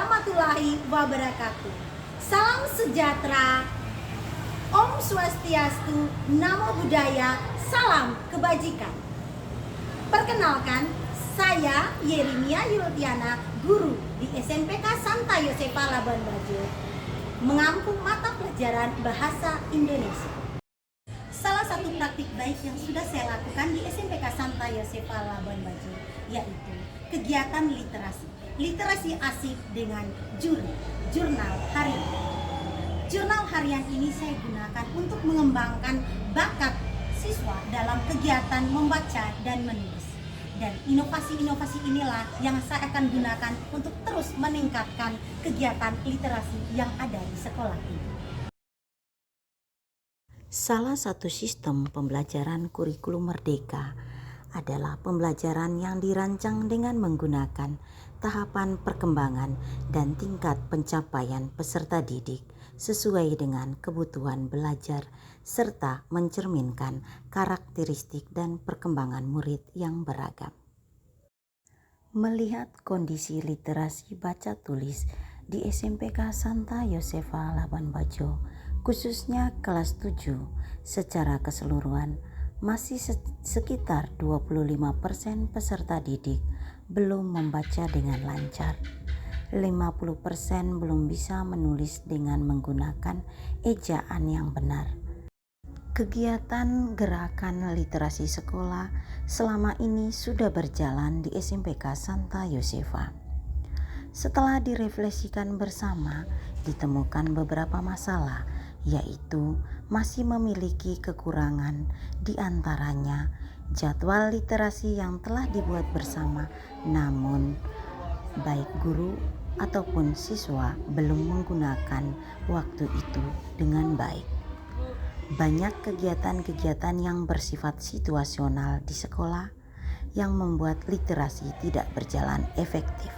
warahmatullahi wabarakatuh. Salam sejahtera, Om Swastiastu, Namo Buddhaya, salam kebajikan. Perkenalkan, saya Yeremia Yultiana, guru di SMPK Santa Yosefa Labuan Bajo, mengampu mata pelajaran Bahasa Indonesia. Salah satu praktik baik yang sudah saya lakukan di SMPK Santa Yosefa Labuan Bajo yaitu kegiatan literasi asik dengan jurnal harian. Jurnal harian ini saya gunakan untuk mengembangkan bakat siswa dalam kegiatan membaca dan menulis. Dan inovasi-inovasi inilah yang saya akan gunakan untuk terus meningkatkan kegiatan literasi yang ada di sekolah ini. Salah satu sistem pembelajaran kurikulum merdeka adalah pembelajaran yang dirancang dengan menggunakan tahapan perkembangan dan tingkat pencapaian peserta didik sesuai dengan kebutuhan belajar serta mencerminkan karakteristik dan perkembangan murid yang beragam. Melihat kondisi literasi baca tulis di SMPK Santa Yosefa Labuan Bajo, khususnya kelas 7 secara keseluruhan, masih sekitar 25% peserta didik belum membaca dengan lancar. 50% belum bisa menulis dengan menggunakan ejaan yang benar. Kegiatan gerakan literasi sekolah selama ini sudah berjalan di SMPK Santa Yosefa. Setelah direfleksikan bersama, ditemukan beberapa masalah, yaitu masih memiliki kekurangan, di antaranya jadwal literasi yang telah dibuat bersama, namun baik guru ataupun siswa belum menggunakan waktu itu dengan baik. Banyak kegiatan-kegiatan yang bersifat situasional di sekolah yang membuat literasi tidak berjalan efektif.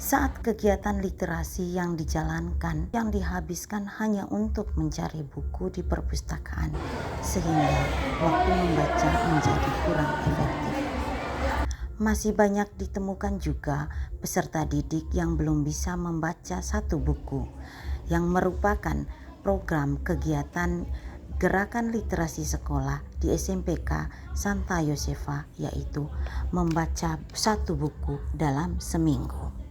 Saat kegiatan literasi yang dijalankan yang dihabiskan hanya untuk mencari buku di perpustakaan, sehingga waktu membaca menjadi kurang efektif. Masih banyak ditemukan juga peserta didik yang belum bisa membaca satu buku yang merupakan program kegiatan gerakan literasi sekolah di SMPK Santa Yosefa, yaitu membaca satu buku dalam seminggu.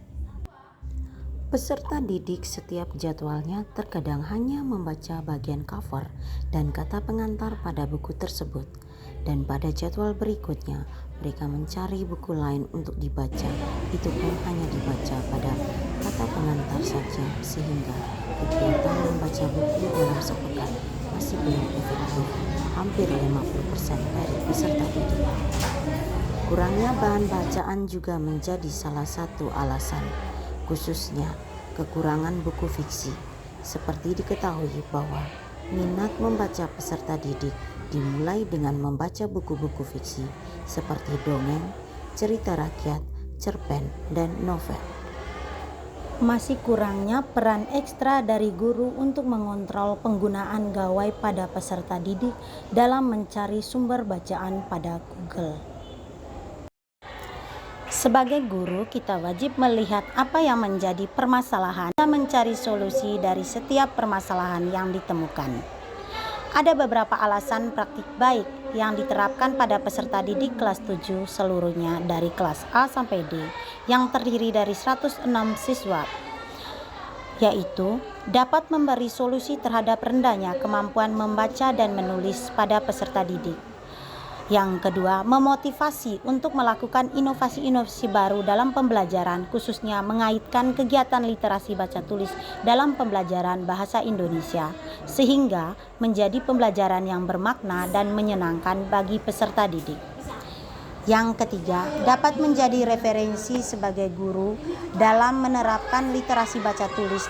Peserta didik setiap jadwalnya terkadang hanya membaca bagian cover dan kata pengantar pada buku tersebut, dan pada jadwal berikutnya mereka mencari buku lain untuk dibaca, itu pun hanya dibaca pada kata pengantar saja, sehingga kegiatan membaca buku dalam sepekan masih belum efektif. Hampir 50% dari peserta didik. Kurangnya bahan bacaan juga menjadi salah satu alasan, khususnya kekurangan buku fiksi. Seperti diketahui bahwa minat membaca peserta didik dimulai dengan membaca buku-buku fiksi seperti dongeng, cerita rakyat, cerpen, dan novel. Masih kurangnya peran ekstra dari guru untuk mengontrol penggunaan gawai pada peserta didik dalam mencari sumber bacaan pada Google. Sebagai guru, kita wajib melihat apa yang menjadi permasalahan dan mencari solusi dari setiap permasalahan yang ditemukan. Ada beberapa alasan praktik baik yang diterapkan pada peserta didik kelas 7 seluruhnya dari kelas A sampai D yang terdiri dari 106 siswa, yaitu dapat memberi solusi terhadap rendahnya kemampuan membaca dan menulis pada peserta didik. Yang kedua, memotivasi untuk melakukan inovasi-inovasi baru dalam pembelajaran, khususnya mengaitkan kegiatan literasi baca tulis dalam pembelajaran bahasa Indonesia, sehingga menjadi pembelajaran yang bermakna dan menyenangkan bagi peserta didik. Yang ketiga, dapat menjadi referensi sebagai guru dalam menerapkan literasi baca tulis.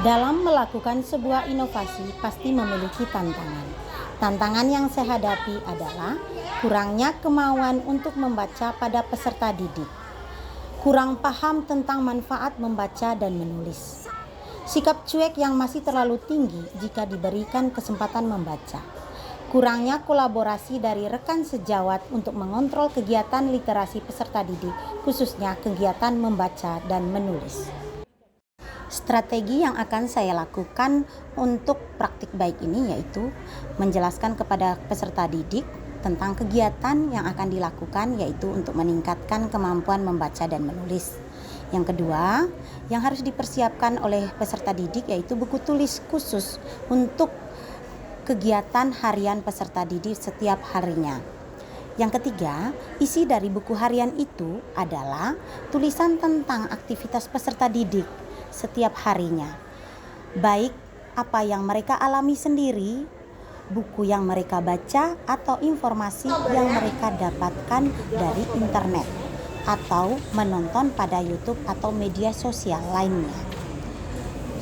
Dalam melakukan sebuah inovasi pasti memiliki tantangan. Tantangan yang saya hadapi adalah kurangnya kemauan untuk membaca pada peserta didik, kurang paham tentang manfaat membaca dan menulis, sikap cuek yang masih terlalu tinggi jika diberikan kesempatan membaca, kurangnya kolaborasi dari rekan sejawat untuk mengontrol kegiatan literasi peserta didik, khususnya kegiatan membaca dan menulis. Strategi yang akan saya lakukan untuk praktik baik ini yaitu menjelaskan kepada peserta didik tentang kegiatan yang akan dilakukan, yaitu untuk meningkatkan kemampuan membaca dan menulis. Yang kedua, yang harus dipersiapkan oleh peserta didik yaitu buku tulis khusus untuk kegiatan harian peserta didik setiap harinya. Yang ketiga, isi dari buku harian itu adalah tulisan tentang aktivitas peserta didik setiap harinya, baik apa yang mereka alami sendiri, buku yang mereka baca, atau informasi yang mereka dapatkan dari internet atau menonton pada YouTube atau media sosial lainnya.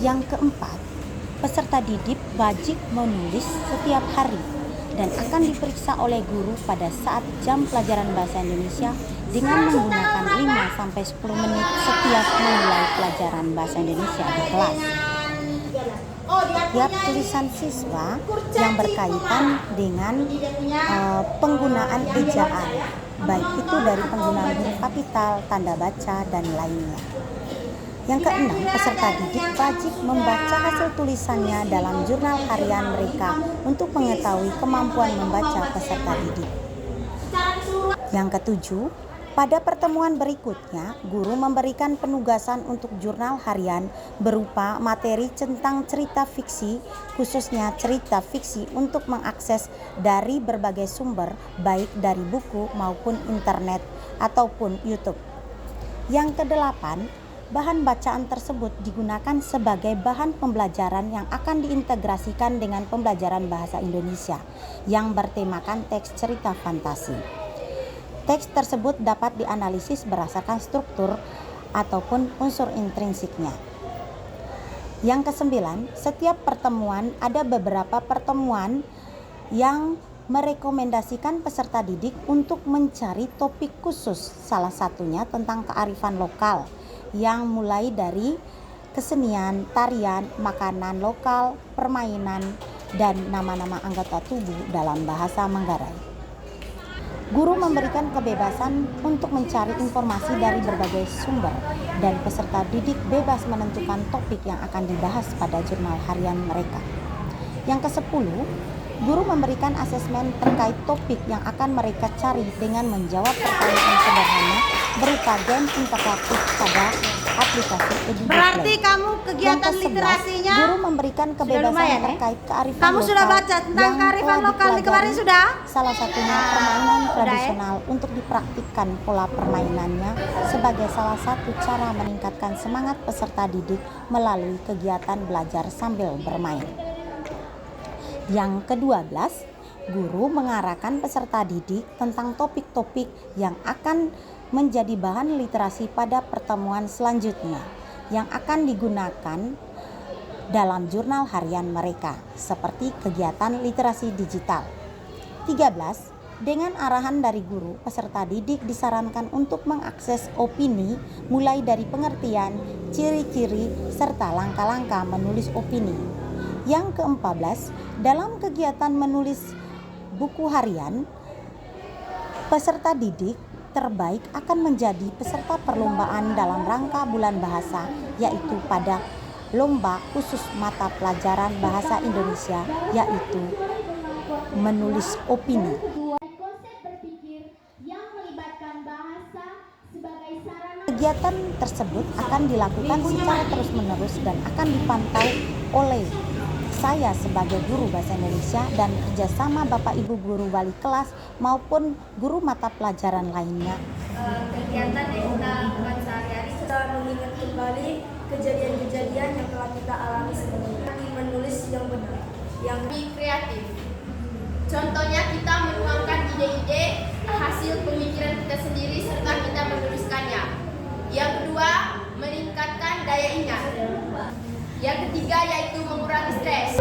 Yang keempat, peserta didik wajib menulis setiap hari dan akan diperiksa oleh guru pada saat jam pelajaran bahasa Indonesia dengan menggunakan 5-10 menit setiap memulai pelajaran bahasa Indonesia di kelas. Setiap tulisan siswa yang berkaitan dengan penggunaan ejaan, baik itu dari penggunaan huruf kapital, tanda baca, dan lainnya. Yang keenam, peserta didik wajib membaca hasil tulisannya dalam jurnal harian mereka untuk mengetahui kemampuan membaca peserta didik. Yang ketujuh, pada pertemuan berikutnya, guru memberikan penugasan untuk jurnal harian berupa materi tentang cerita fiksi, khususnya cerita fiksi untuk mengakses dari berbagai sumber, baik dari buku maupun internet ataupun YouTube. Yang kedelapan, bahan bacaan tersebut digunakan sebagai bahan pembelajaran yang akan diintegrasikan dengan pembelajaran bahasa Indonesia yang bertemakan teks cerita fantasi. Teks tersebut dapat dianalisis berdasarkan struktur ataupun unsur intrinsiknya. Yang kesembilan, setiap pertemuan ada beberapa pertemuan yang merekomendasikan peserta didik untuk mencari topik khusus, salah satunya tentang kearifan lokal, yang mulai dari kesenian, tarian, makanan lokal, permainan, dan nama-nama anggota tubuh dalam bahasa Manggarai. Guru memberikan kebebasan untuk mencari informasi dari berbagai sumber dan peserta didik bebas menentukan topik yang akan dibahas pada jurnal harian mereka. Yang ke-10, guru memberikan asesmen terkait topik yang akan mereka cari dengan menjawab pertanyaan sederhana berupa game interaktif pada aplikasi EduDisplay. Berarti kamu kegiatan Yang ke-11, literasinya guru memberikan kebebasan terkait kearifan kamu lokal sudah baca tentang kearifan lokal di kemarin sudah? Salah satunya permainan tradisional untuk dipraktikkan pola permainannya sebagai salah satu cara meningkatkan semangat peserta didik melalui kegiatan belajar sambil bermain. Yang ke-12, guru mengarahkan peserta didik tentang topik-topik yang akan menjadi bahan literasi pada pertemuan selanjutnya yang akan digunakan dalam jurnal harian mereka, seperti kegiatan literasi digital. 13. Dengan arahan dari guru, peserta didik disarankan untuk mengakses opini mulai dari pengertian, ciri-ciri, serta langkah-langkah menulis opini. Yang ke-14, dalam kegiatan menulis buku harian, peserta didik terbaik akan menjadi peserta perlombaan dalam rangka bulan bahasa, yaitu pada lomba khusus mata pelajaran bahasa Indonesia, yaitu menulis opini. Kegiatan tersebut akan dilakukan secara terus-menerus dan akan dipantau oleh saya sebagai guru bahasa Indonesia dan kerjasama Bapak Ibu guru wali kelas maupun guru mata pelajaran lainnya. Kegiatan yang kita lakukan sehari-hari kita mengingat kembali kejadian-kejadian yang telah kita alami sebelumnya, menulis yang benar, yang kreatif. Contohnya kita menuangkan ide-ide hasil pemikiran kita sendiri serta kita menuliskannya. Yang kedua, meningkatkan daya ingat. Yang ketiga yaitu mengurangi stres.